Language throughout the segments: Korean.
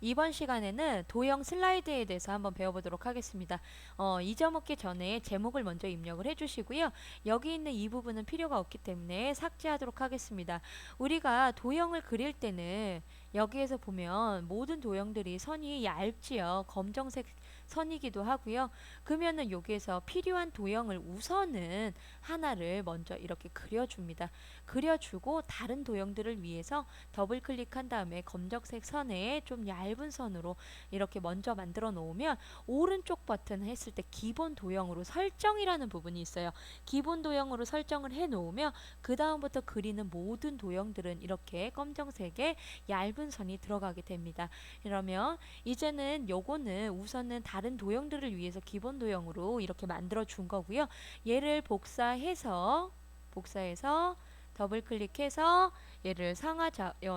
이번 시간에는 도형 슬라이드에 대해서 한번 배워보도록 하겠습니다. 잊어먹기 전에 제목을 먼저 입력을 해주시고요. 여기 있는 이 부분은 필요가 없기 때문에 삭제하도록 하겠습니다. 우리가 도형을 그릴 때는 여기에서 보면 모든 도형들이 선이 얇지요. 검정색 선이기도 하고요. 그러면은 여기에서 필요한 도형을 우선은 하나를 먼저 이렇게 그려줍니다. 그려주고 다른 도형들을 위해서 더블 클릭한 다음에 검정색 선에 좀 얇은 선으로 이렇게 먼저 만들어 놓으면 오른쪽 버튼 했을 때 기본 도형으로 설정이라는 부분이 있어요. 기본 도형으로 설정을 해 놓으면 그 다음부터 그리는 모든 도형들은 이렇게 검정색의 얇은 선이 들어가게 됩니다. 그러면 이제는 요거는 우선은 다른 도형들을 위해서 기본 도형으로 이렇게 만들어 준 거고요. 얘를 복사해서 더블 클릭해서 얘를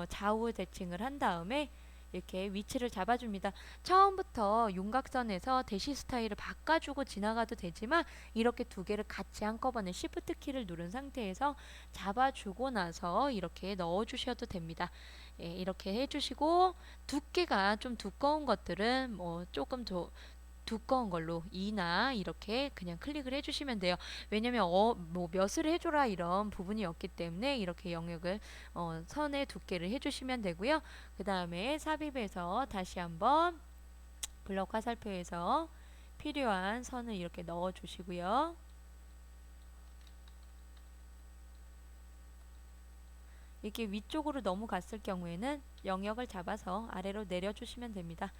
좌우 대칭을 한 다음에 이렇게 위치를 잡아줍니다. 처음부터 윤곽선에서 대시 스타일을 바꿔주고 지나가도 되지만 이렇게 두 개를 같이 한꺼번에 Shift 키를 누른 상태에서 잡아주고 나서 이렇게 넣어주셔도 됩니다. 예, 이렇게 해주시고 두께가 좀 두꺼운 것들은 뭐 조금 더 두꺼운 걸로 2나 이렇게 그냥 클릭을 해주시면 돼요. 왜냐면 뭐 몇을 해줘라 이런 부분이 없기 때문에 이렇게 영역을 선의 두께를 해주시면 되고요. 그 다음에 삽입해서 다시 한번 블럭 화살표에서 필요한 선을 이렇게 넣어 주시고요. 이렇게 위쪽으로 넘어갔을 경우에는 영역을 잡아서 아래로 내려주시면 됩니다.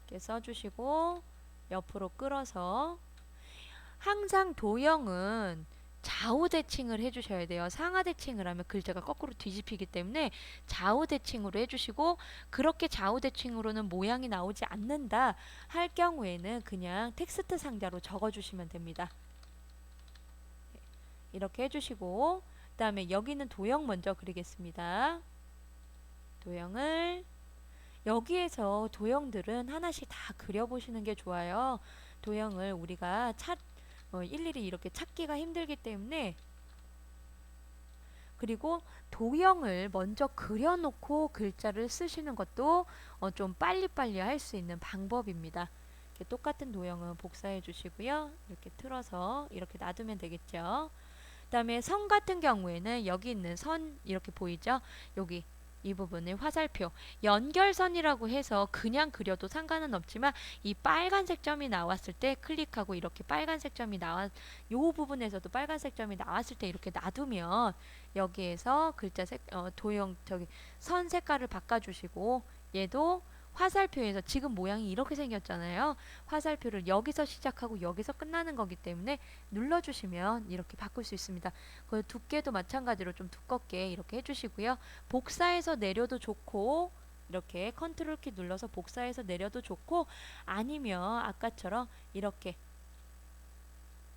이렇게 써주시고 옆으로 끌어서 항상 도형은 좌우 대칭을 해주셔야 돼요. 상하 대칭을 하면 글자가 거꾸로 뒤집히기 때문에 좌우 대칭으로 해주시고 그렇게 좌우 대칭으로는 모양이 나오지 않는다 할 경우에는 그냥 텍스트 상자로 적어주시면 됩니다. 이렇게 해주시고 그 다음에 여기는 도형 먼저 그리겠습니다. 도형을 여기에서 도형들은 하나씩 다 그려보시는 게 좋아요. 도형을 우리가 일일이 이렇게 찾기가 힘들기 때문에 그리고 도형을 먼저 그려놓고 글자를 쓰시는 것도 좀 빨리빨리 할 수 있는 방법입니다. 이렇게 똑같은 도형은 복사해 주시고요. 이렇게 틀어서 이렇게 놔두면 되겠죠. 그 다음에 선 같은 경우에는 여기 있는 선 이렇게 보이죠? 여기 이 부분을 화살표 연결선이라고 해서 그냥 그려도 상관은 없지만 이 빨간색 점이 나왔을 때 클릭하고 이렇게 빨간색 점이 요 부분에서도 빨간색 점이 나왔을 때 이렇게 놔두면 여기에서 도형 선 색깔을 바꿔주시고 얘도 화살표에서 지금 모양이 이렇게 생겼잖아요. 화살표를 여기서 시작하고 여기서 끝나는 거기 때문에 눌러주시면 이렇게 바꿀 수 있습니다. 그 두께도 마찬가지로 좀 두껍게 이렇게 해주시고요. 복사해서 내려도 좋고 이렇게 컨트롤 키 눌러서 복사해서 내려도 좋고 아니면 아까처럼 이렇게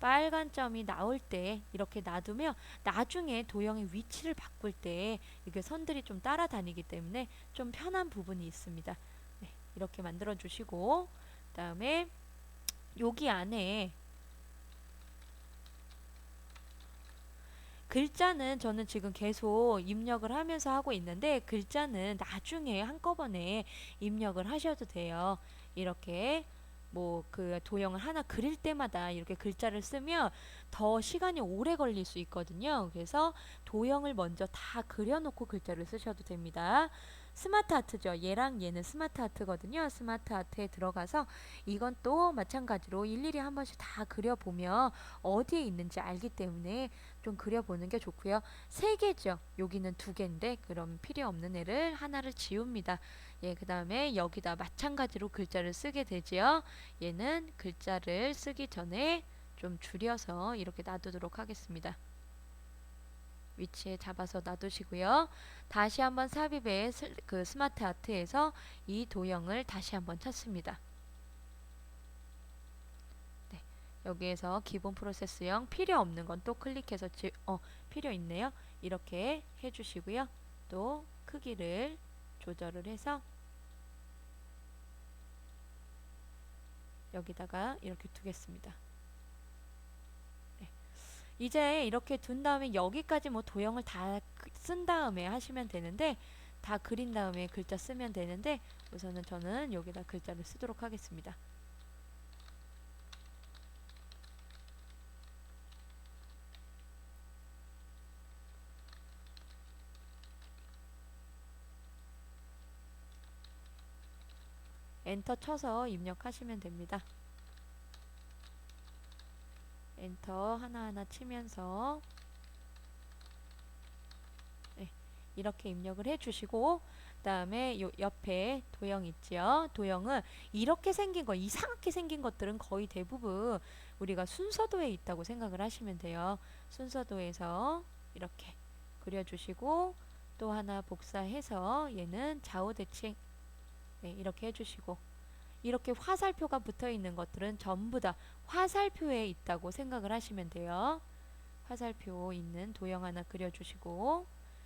빨간 점이 나올 때 이렇게 놔두면 나중에 도형의 위치를 바꿀 때 이게 선들이 좀 따라다니기 때문에 좀 편한 부분이 있습니다. 네, 이렇게 만들어 주시고 그 다음에 여기 안에 글자는 저는 지금 계속 입력을 하면서 하고 있는데 글자는 나중에 한꺼번에 입력을 하셔도 돼요. 이렇게 뭐 그 도형을 하나 그릴 때마다 이렇게 글자를 쓰면 더 시간이 오래 걸릴 수 있거든요. 그래서 도형을 먼저 다 그려놓고 글자를 쓰셔도 됩니다. 스마트 아트죠. 얘랑 얘는 스마트 아트거든요. 스마트 아트에 들어가서 이건 또 마찬가지로 일일이 한 번씩 다 그려보면 어디에 있는지 알기 때문에 좀 그려보는 게 좋고요. 세 개죠. 여기는 두 개인데 그럼 필요 없는 애를 하나를 지웁니다. 예, 그 다음에 여기다 마찬가지로 글자를 쓰게 되지요. 얘는 글자를 쓰기 전에 좀 줄여서 이렇게 놔두도록 하겠습니다. 위치에 잡아서 놔두시고요. 다시 한번 삽입의 그 스마트 아트에서 이 도형을 다시 한번 찾습니다. 네, 여기에서 기본 프로세스형 필요 없는 건 또 클릭해서 필요 있네요. 이렇게 해주시고요. 또 크기를 조절을 해서 여기다가 이렇게 두겠습니다. 네. 이제 이렇게 둔 다음에 여기까지 뭐 도형을 다 쓴 다음에 하시면 되는데, 다 그린 다음에 글자 쓰면 되는데, 우선은 저는 여기다 글자를 쓰도록 하겠습니다. 엔터 쳐서 입력하시면 됩니다. 엔터 하나하나 치면서 네, 이렇게 입력을 해주시고, 그 다음에 요 옆에 도형 있죠. 도형은 이렇게 생긴 거, 이상하게 생긴 것들은 거의 대부분 우리가 순서도에 있다고 생각을 하시면 돼요. 순서도에서 이렇게 그려주시고, 또 하나 복사해서 얘는 좌우 대칭 네, 이렇게 해주시고, 이렇게 화살표가 붙어 있는 것들은 전부 다 화살표에 있다고 생각을 하시면 돼요. 화살표 있는 도형 하나 그려주시고,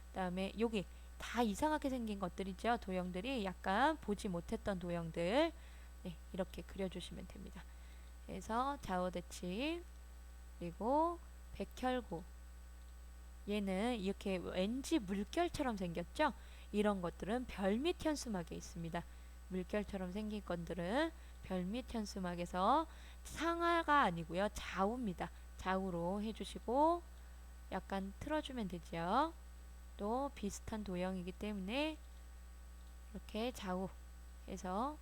그 다음에 여기 다 이상하게 생긴 것들이죠. 도형들이 약간 보지 못했던 도형들 네, 이렇게 그려주시면 됩니다. 그래서 좌우대칭, 그리고 백혈구, 얘는 이렇게 왠지 물결처럼 생겼죠. 이런 것들은 별밑 현수막에 있습니다. 물결처럼 생긴 것들은 별밑 현수막에서 상하가 아니고요, 좌우입니다. 좌우로 해주시고 약간 틀어주면 되죠. 또 비슷한 도형이기 때문에 이렇게 좌우 해서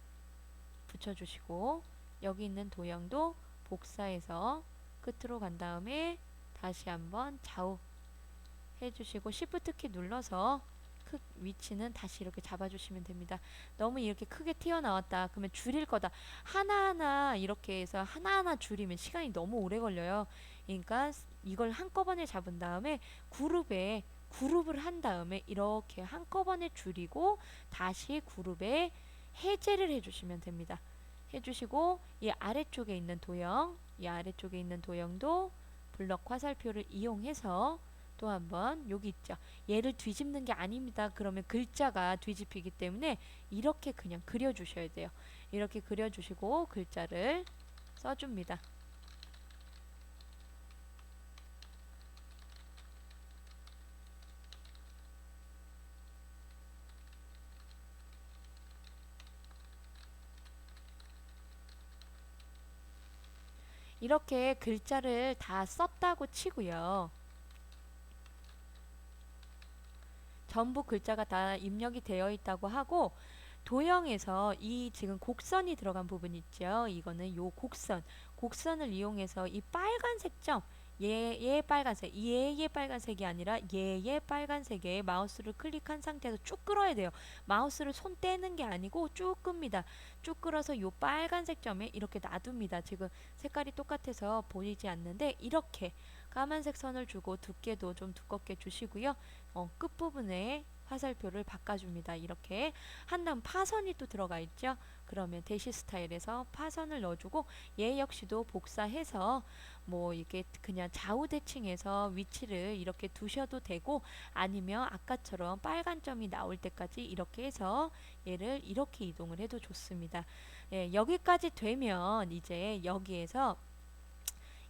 붙여주시고, 여기 있는 도형도 복사해서 끝으로 간 다음에 다시 한번 좌우 해주시고, Shift 키 눌러서 위치는 다시 이렇게 잡아주시면 됩니다. 너무 이렇게 크게 튀어나왔다 그러면 줄일 거다, 하나하나 이렇게 해서 하나하나 줄이면 시간이 너무 오래 걸려요. 그러니까 이걸 한꺼번에 잡은 다음에 그룹을 한 다음에 이렇게 한꺼번에 줄이고 다시 그룹에 해제를 해주시면 됩니다. 해주시고, 이 아래쪽에 있는 도형, 이 아래쪽에 있는 도형도 블럭 화살표를 이용해서 또 한번 여기 있죠. 얘를 뒤집는 게 아닙니다. 그러면 글자가 뒤집히기 때문에 이렇게 그냥 그려주셔야 돼요. 이렇게 그려주시고 글자를 써줍니다. 이렇게 글자를 다 썼다고 치고요. 전부 글자가 다 입력이 되어 있다고 하고, 도형에서 이 지금 곡선이 들어간 부분 있죠. 이거는 요 곡선을 이용해서 이 빨간색 점, 얘의 빨간색, 얘의 빨간색이 아니라 얘의 빨간색에 마우스를 클릭한 상태에서 쭉 끌어야 돼요. 마우스를 손 떼는 게 아니고 쭉 끕니다. 쭉 끌어서 요 빨간색 점에 이렇게 놔둡니다. 지금 색깔이 똑같아서 보이지 않는데, 이렇게 까만색 선을 주고 두께도 좀 두껍게 주시고요. 끝부분에 화살표를 바꿔줍니다. 이렇게 한 다음 파선이 또 들어가 있죠. 그러면 대시 스타일에서 파선을 넣어주고, 얘 역시도 복사해서 뭐 이게 그냥 좌우 대칭해서 위치를 이렇게 두셔도 되고, 아니면 아까처럼 빨간 점이 나올 때까지 이렇게 해서 얘를 이렇게 이동을 해도 좋습니다. 예, 여기까지 되면 이제 여기에서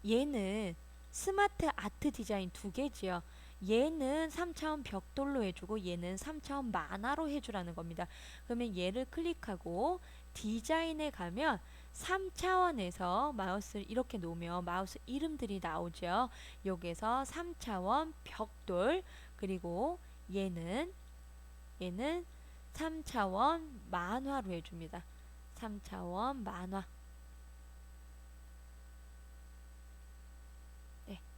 얘는 스마트 아트 디자인 두 개지요. 얘는 3차원 벽돌로 해주고 얘는 3차원 만화로 해주라는 겁니다. 그러면 얘를 클릭하고 디자인에 가면 3차원에서 마우스를 이렇게 놓으면 마우스 이름들이 나오죠. 여기에서 3차원 벽돌, 그리고 얘는 3차원 만화로 해줍니다. 3차원 만화.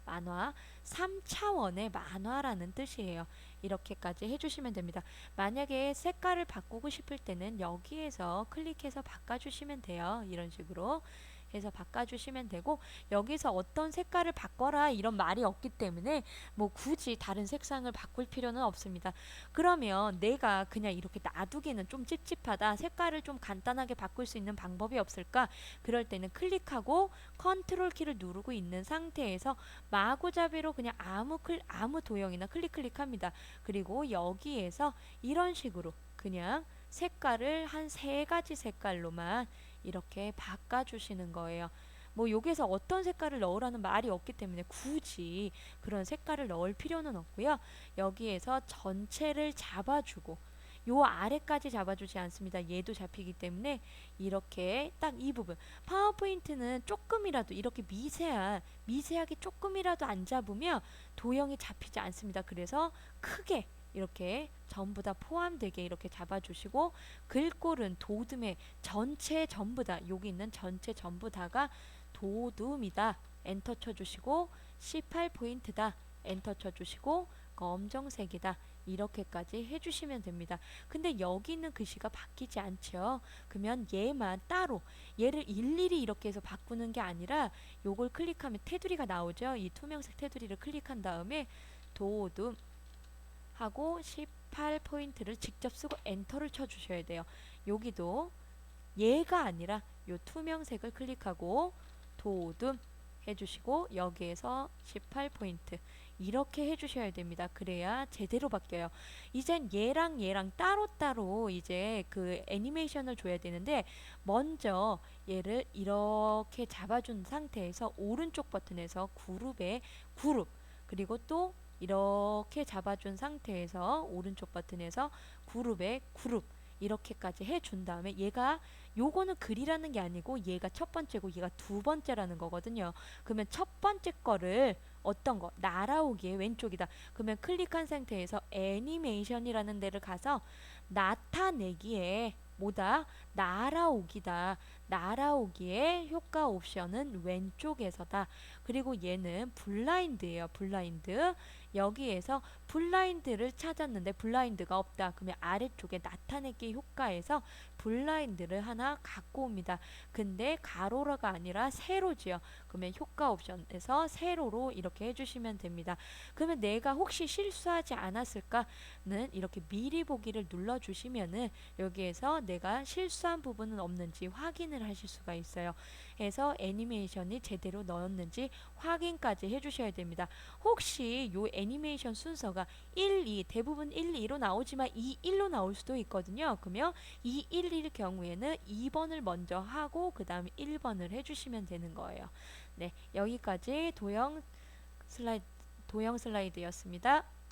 만화, 3차원의 만화라는 뜻이에요. 이렇게까지 해주시면 됩니다. 만약에 색깔을 바꾸고 싶을 때는 여기에서 클릭해서 바꿔주시면 돼요. 이런 식으로 해서 바꿔주시면 되고, 여기서 어떤 색깔을 바꿔라 이런 말이 없기 때문에 뭐 굳이 다른 색상을 바꿀 필요는 없습니다. 그러면 내가 그냥 이렇게 놔두기는 좀 찝찝하다, 색깔을 좀 간단하게 바꿀 수 있는 방법이 없을까? 그럴 때는 클릭하고 컨트롤 키를 누르고 있는 상태에서 마구잡이로 그냥 아무 도형이나 클릭합니다. 그리고 여기에서 이런 식으로 그냥 색깔을 한 3가지 색깔로만 이렇게 바꿔주시는 거예요. 뭐 여기서 어떤 색깔을 넣으라는 말이 없기 때문에 굳이 그런 색깔을 넣을 필요는 없고요. 여기에서 전체를 잡아주고 요 아래까지 잡아주지 않습니다. 얘도 잡히기 때문에 이렇게 딱 이 부분 파워포인트는 조금이라도 이렇게 미세하게 조금이라도 안 잡으면 도형이 잡히지 않습니다. 그래서 크게 이렇게 전부 다 포함되게 이렇게 잡아주시고 글꼴은 도둠의 전체 전부 다 여기 있는 전체 전부 다가 도둠이다. 엔터 쳐주시고 18포인트다. 엔터 쳐주시고 검정색이다. 이렇게까지 해주시면 됩니다. 근데 여기 있는 글씨가 바뀌지 않죠. 그러면 얘만 따로 얘를 일일이 이렇게 해서 바꾸는 게 아니라 요걸 클릭하면 테두리가 나오죠. 이 투명색 테두리를 클릭한 다음에 도둠 하고 18포인트를 직접 쓰고 엔터를 쳐주셔야 돼요. 여기도 얘가 아니라 요 투명색을 클릭하고 도둠 해주시고 여기에서 18포인트 이렇게 해주셔야 됩니다. 그래야 제대로 바뀌어요. 이젠 얘랑 따로따로 이제 그 애니메이션을 줘야 되는데 먼저 얘를 이렇게 잡아준 상태에서 오른쪽 버튼에서 그룹에 그룹 그리고 또 이렇게 잡아준 상태에서 오른쪽 버튼에서 그룹에 그룹 이렇게까지 해준 다음에 얘가 요거는 글이라는 게 아니고 얘가 첫 번째고 얘가 두 번째라는 거거든요. 그러면 첫 번째 거를 어떤 거 날아오기에 왼쪽이다. 그러면 클릭한 상태에서 애니메이션이라는 데를 가서 나타내기에 뭐다? 날아오기다. 날아오기에 효과 옵션은 왼쪽에서다. 그리고 얘는 블라인드예요. 블라인드. 여기에서 블라인드를 찾았는데 블라인드가 없다. 그러면 아래쪽에 나타내기 효과에서 블라인드를 하나 갖고 옵니다. 근데 가로가 아니라 세로지요. 그러면 효과 옵션에서 세로로 이렇게 해주시면 됩니다. 그러면 내가 혹시 실수하지 않았을까는 이렇게 미리 보기를 눌러주시면은 여기에서 내가 실수한 부분은 없는지 확인을 하실 수가 있어요. 해서 애니메이션이 제대로 넣었는지 확인까지 해주셔야 됩니다. 혹시 요 애니메이션 순서가 1, 2 대부분 1, 2로 나오지만 2, 1로 나올 수도 있거든요. 그러면 2, 1일 경우에는 2번을 먼저 하고 그 다음에 1번을 해주시면 되는 거예요. 네, 여기까지 도형 슬라이드였습니다.